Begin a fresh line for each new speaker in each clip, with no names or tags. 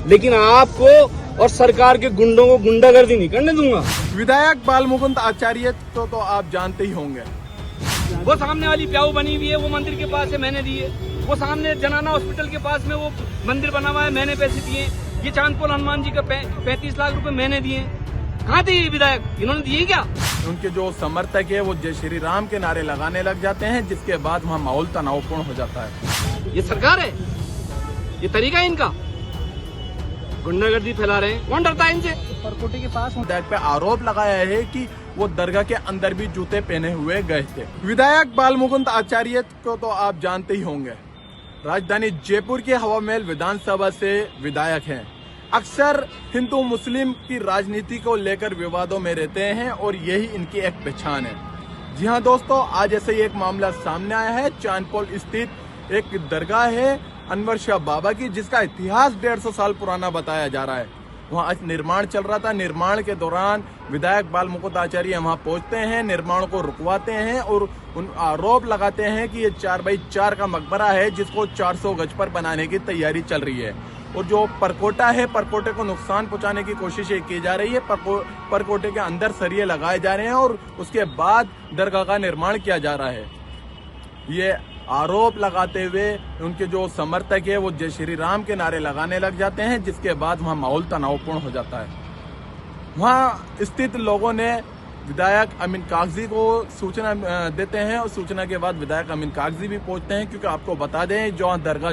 लेकिन आपको और सरकार के गुंडों को गुंडागर्दी नहीं करने दूंगा।
विधायक बालमुकुंद आचार्य तो आप जानते ही होंगे।
वो सामने वाली प्याऊ बनी हुई है, वो मंदिर के पास है, मैंने दी है। वो सामने जनाना हॉस्पिटल के पास में वो मंदिर बना हुआ है, मैंने पैसे दिए। ये चांदपुर हनुमान जी का 35 लाख रुपए मैंने दिए। कहाँ थे ये विधायक? इन्होंने दिए क्या?
उनके जो समर्थक है वो जय श्री राम के नारे लगाने लग जाते हैं, जिसके बाद वहाँ माहौल तनावपूर्ण हो जाता है।
ये सरकार है, ये तरीका है इनका, गुंडागर्दी फैला रहे हैं। कौन डरता है इनसे?
परकोटे के पास विधायक पे आरोप लगाया है कि वो दरगाह के अंदर भी जूते पहने हुए गए थे। विधायक बालमुकुंद आचार्य को तो आप जानते ही होंगे। राजधानी जयपुर के हवा महल विधानसभा से विधायक हैं। अक्सर हिंदू मुस्लिम की राजनीति को लेकर विवादों में रहते हैं और यही इनकी एक पहचान है। जी हाँ दोस्तों, आज ऐसे ही एक मामला सामने आया है। चांदपोल स्थित एक दरगाह है अनवर शाह बाबा की, जिसका इतिहास 150 साल पुराना बताया जा रहा है। वहाँ आज निर्माण चल रहा था। निर्माण के दौरान विधायक बालमुकुंद आचार्य वहाँ पहुँचते हैं, निर्माण को रुकवाते हैं और उन आरोप लगाते हैं कि ये 4x4 का मकबरा है, जिसको 400 गज पर बनाने की तैयारी चल रही है। और जो परकोटा है, परकोटे को नुकसान पहुंचाने की कोशिश की जा रही है। परकोटे के अंदर सरिये लगाए जा रहे हैं और उसके बाद दरगाह का निर्माण किया जा रहा है। ये आरोप लगाते हुए उनके जो समर्थक है वो जय श्री राम के नारे लगाने लग जाते हैं, जिसके बाद वहाँ माहौल तनावपूर्ण हो जाता है। वहाँ स्थित लोगों ने विधायक अमीन कागजी को सूचना देते हैं और सूचना के बाद विधायक अमीन कागजी भी पहुंचते हैं, क्योंकि आपको बता दें जो दरगाह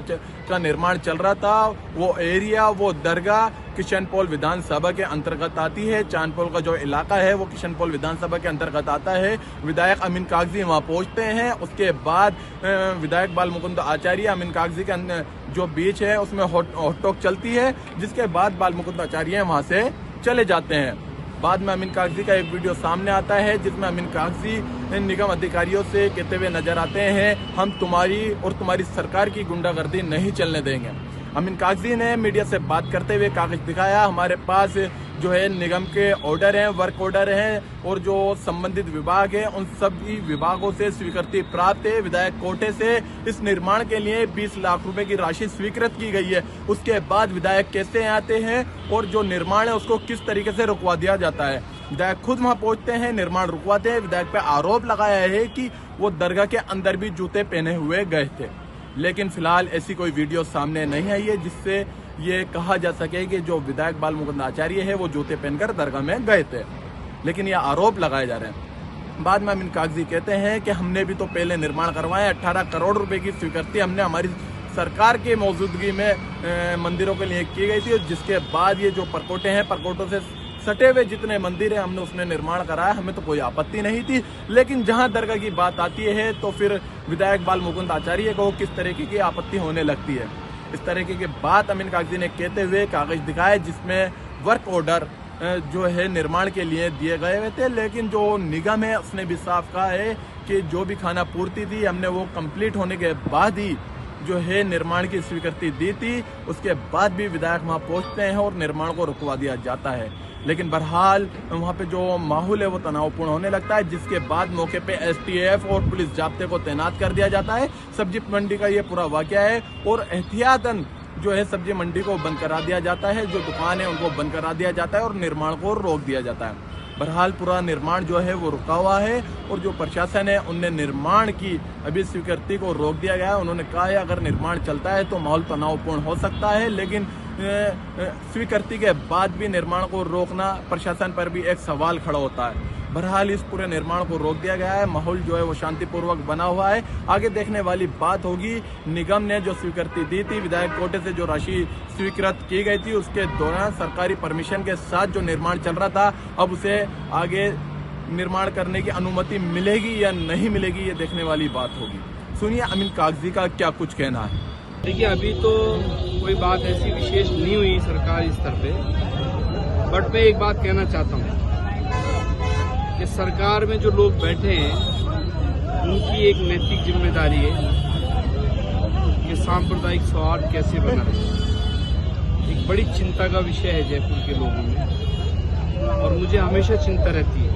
का निर्माण चल रहा था वो एरिया, वो दरगाह किशनपोल विधानसभा के अंतर्गत आती है। चांदपोल का जो इलाका है वो किशनपोल विधानसभा के अंतर्गत आता है। विधायक अमीन कागजी वहां पहुंचते हैं। उसके बाद विधायक बालमुकुंद आचार्य अमीन कागजी के जो बीच है उसमें हॉट टॉक चलती है, जिसके बाद बालमुकुंद आचार्य वहां से चले जाते हैं। बाद में अमीन कागजी का एक वीडियो सामने आता है, जिसमें अमीन कागजी निगम अधिकारियों से कहते हुए नजर आते हैं, हम तुम्हारी और तुम्हारी सरकार की गुंडागर्दी नहीं चलने देंगे। अमीन कागजी ने मीडिया से बात करते हुए कागज दिखाया, हमारे पास जो है निगम के ऑर्डर हैं, वर्क ऑर्डर हैं और जो संबंधित विभाग है उन सभी विभागों से स्वीकृति प्राप्त है। विधायक कोटे से इस निर्माण के लिए 20 लाख रुपए की राशि स्वीकृत की गई है। उसके बाद विधायक कैसे आते हैं और जो निर्माण है उसको किस तरीके से रुकवा दिया जाता है। विधायक खुद वहां पहुंचते हैं, निर्माण रुकवाते हैं। विधायक पे आरोप लगाया है कि वो दरगाह के अंदर भी जूते पहने हुए गए थे, लेकिन फिलहाल ऐसी कोई वीडियो सामने नहीं आई है जिससे ये कहा जा सके कि जो विधायक बालमुकुंद आचार्य है वो जूते पहनकर दरगाह में गए थे, लेकिन ये आरोप लगाए जा रहे हैं। बाद में अमीन कागजी कहते हैं कि हमने भी तो पहले निर्माण करवाए, 18 करोड़ रुपए की स्वीकृति हमने हमारी सरकार के मौजूदगी में मंदिरों के लिए की गई थी, और जिसके बाद ये जो परकोटे हैं, परकोटों से सटे हुए जितने मंदिर हैं हमने उसमें निर्माण कराया, हमें तो कोई आपत्ति नहीं थी। लेकिन जहां दरगाह की बात आती है तो फिर विधायक बालमुकुंद आचार्य को किस तरीके की आपत्ति होने लगती है। इस तरीके की बात अमीन कागजी ने कहते हुए कागज दिखाए, जिसमें वर्क ऑर्डर जो है निर्माण के लिए दिए गए हुए थे, लेकिन जो निगम है उसने भी साफ कहा है कि जो भी खाना पूर्ति थी हमने वो कंप्लीट होने के बाद ही जो है निर्माण की स्वीकृति दी थी। उसके बाद भी विधायक वहां पहुंचते हैं और निर्माण को रुकवा दिया जाता है। लेकिन बहरहाल वहाँ पे जो माहौल है वो तनावपूर्ण होने लगता है, जिसके बाद मौके पे एसटीएफ और पुलिस जाब्ते को तैनात कर दिया जाता है। सब्जी मंडी का ये पूरा वाकया है और एहतियातन जो है सब्जी मंडी को बंद करा दिया जाता है, जो दुकान है उनको बंद करा दिया जाता है और निर्माण को रोक दिया जाता है। बहरहाल पूरा निर्माण जो है वो रुका हुआ है और जो प्रशासन है उनने निर्माण की अभी स्वीकृति को रोक दिया गया है। उन्होंने कहा है अगर निर्माण चलता है तो माहौल तनावपूर्ण हो सकता है, लेकिन स्वीकृति के बाद भी निर्माण को रोकना प्रशासन पर भी एक सवाल खड़ा होता है। बहरहाल इस पूरे निर्माण को रोक दिया गया है, माहौल जो है वो शांतिपूर्वक बना हुआ है। आगे देखने वाली बात होगी, निगम ने जो स्वीकृति दी थी, विधायक कोटे से जो राशि स्वीकृत की गई थी, उसके दौरान सरकारी परमिशन के साथ जो निर्माण चल रहा था, अब उसे आगे निर्माण करने की अनुमति मिलेगी या नहीं मिलेगी, ये देखने वाली बात होगी। सुनिए अमीन कागजी का क्या कुछ कहना है।
देखिए, अभी तो कोई बात ऐसी विशेष नहीं हुई सरकारी स्तर पे, बट मैं एक बात कहना चाहता हूँ कि सरकार में जो लोग बैठे हैं उनकी एक नैतिक जिम्मेदारी है कि सांप्रदायिक सौहार्द कैसे बना रहे। एक बड़ी चिंता का विषय है जयपुर के लोगों में, और मुझे हमेशा चिंता रहती है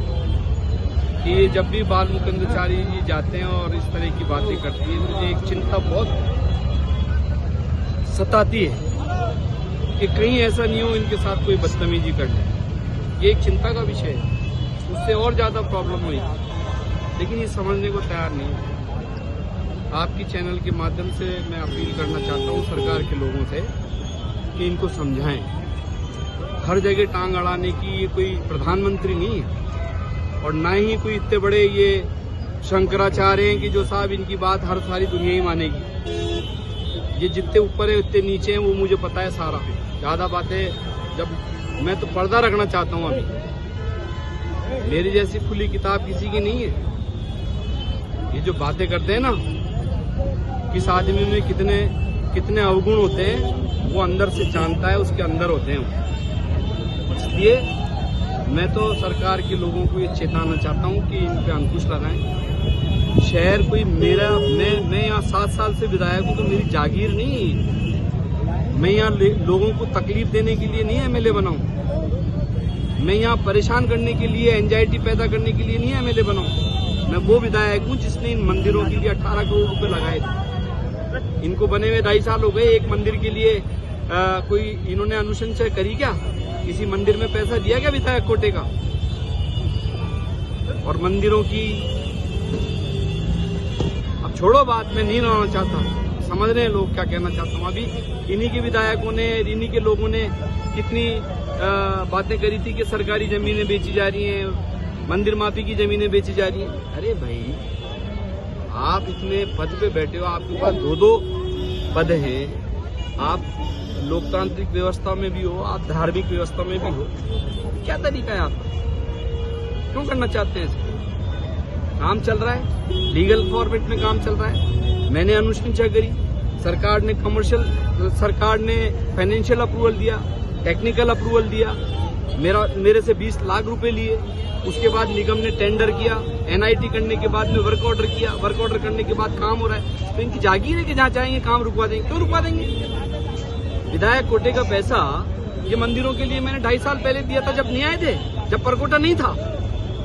कि जब भी बालमुकुंद आचार्य जी जाते हैं और इस तरह की बातें करती है, मुझे एक चिंता बहुत सताती है कि कहीं ऐसा नहीं हो इनके साथ कोई बदतमीजी कर ले। ये एक चिंता का विषय है, उससे और ज्यादा प्रॉब्लम हुई, लेकिन ये समझने को तैयार नहीं है। आपकी चैनल के माध्यम से मैं अपील करना चाहता हूँ सरकार के लोगों से कि इनको समझाएं। हर जगह टांग अड़ाने की ये कोई प्रधानमंत्री नहीं है और ना ही कोई इतने बड़े ये शंकराचार्य हैं कि जो साहब इनकी बात हर सारी दुनिया ही मानेगी। ये जितने ऊपर है उतने नीचे हैं वो मुझे पता है सारा। ज्यादा बातें जब मैं तो पर्दा रखना चाहता हूँ अभी, मेरी जैसी खुली किताब किसी की नहीं है। ये जो बातें करते हैं ना किस आदमी में कितने कितने अवगुण होते हैं वो अंदर से जानता है, उसके अंदर होते हैं। इसलिए मैं तो सरकार के लोगों को ये चेताना चाहता हूँ कि इन पे अंकुश लगाएं। शहर कोई मेरा मैं यहाँ 7 साल से विधायक हूँ तो मेरी जागीर नहीं। मैं यहाँ लोगों को तकलीफ देने के लिए नहीं एमएलए बनाऊं। मैं यहाँ परेशान करने के लिए, एंजाइटी पैदा करने के लिए नहीं एमएलए बनाऊं। मैं वो विधायक हूँ जिसने इन मंदिरों के लिए 18 करोड़ रुपए लगाए थे। इनको बने हुए 2.5 साल हो गए। एक मंदिर के लिए कोई इन्होंने अनुशंसा करी क्या? किसी मंदिर में पैसा दिया क्या विधायक कोटे का? और मंदिरों की अब छोड़ो बात, मैं नहीं रहना चाहता, समझ रहे हैं लोग क्या कहना चाहता हूँ। अभी इन्हीं के विधायकों ने, इन्हीं के लोगों ने कितनी बातें करी थी कि सरकारी जमीनें बेची जा रही हैं, मंदिर माफी की जमीनें बेची जा रही हैं। अरे भाई, आप इतने पद पे बैठे हो, आपके पास 2-2 पद हैं, आप लोकतांत्रिक व्यवस्था में भी हो, आप धार्मिक व्यवस्था में भी हो, क्या तरीका है आपका? क्यों करना चाहते हैं इसको? काम चल रहा है, लीगल फॉर्मेट में काम चल रहा है। मैंने अनुशंसा करी, सरकार ने सरकार ने फाइनेंशियल अप्रूवल दिया, टेक्निकल अप्रूवल दिया, मेरे से 20 लाख रुपए लिए। उसके बाद निगम ने टेंडर किया, एनआईटी करने के बाद में वर्क ऑर्डर किया, वर्क ऑर्डर करने के बाद काम हो रहा है। तो इनकी जागीर है कि जहाँ चाहेंगे काम रुकवा देंगे। क्यों रुकवा देंगे? विधायक कोटे का पैसा ये मंदिरों के लिए मैंने 2.5 साल पहले दिया था, जब नहीं आए थे, जब परकोटा नहीं था।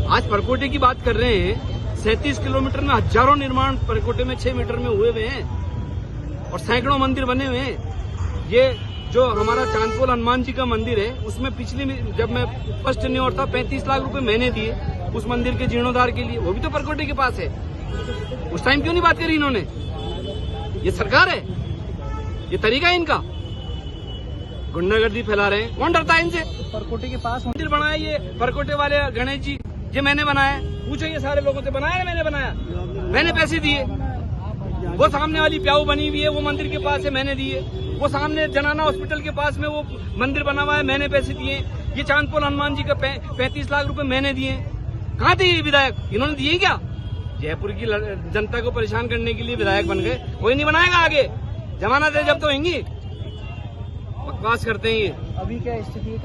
आज परकोटे की बात कर रहे हैं। 37 किलोमीटर में हजारों निर्माण परकोटे में 6 मीटर में हुए हुए हैं और सैकड़ों मंदिर बने हुए हैं। ये जो हमारा चांदपोल हनुमान जी का मंदिर है, उसमें पिछली जब मैं फर्स्ट टेन्योर था 35 लाख रुपए मैंने दिए उस मंदिर के जीर्णोद्धार के लिए। वो भी तो परकोटे के पास है। उस टाइम क्यों नहीं बात करी इन्होंने? ये सरकार है, ये तरीका है इनका। गुंडागर्दी फैला रहे हैं, कौन डरता है इनसे?
परकोटे के पास
मंदिर बनाया ये परकोटे वाले गणेश जी, ये मैंने बनाया। पूछो ये सारे लोगों से, बनाया मैंने बनाया, मैंने पैसे दिए। वो सामने वाली प्याऊ बनी हुई है, वो मंदिर के पास है, मैंने दिए। वो सामने जनाना हॉस्पिटल के पास में वो मंदिर बना हुआ है, मैंने पैसे दिए। ये चांदपोल हनुमान जी का 35 लाख रुपए मैंने दिए। कहाँ थे ये विधायक? इन्होंने दिए क्या? जयपुर की जनता को परेशान करने के लिए विधायक बन गए। कोई नहीं बनाएगा आगे, जमाना दे जब तो होंगी। बकवास करते हैं ये।
अभी क्या स्थिति है?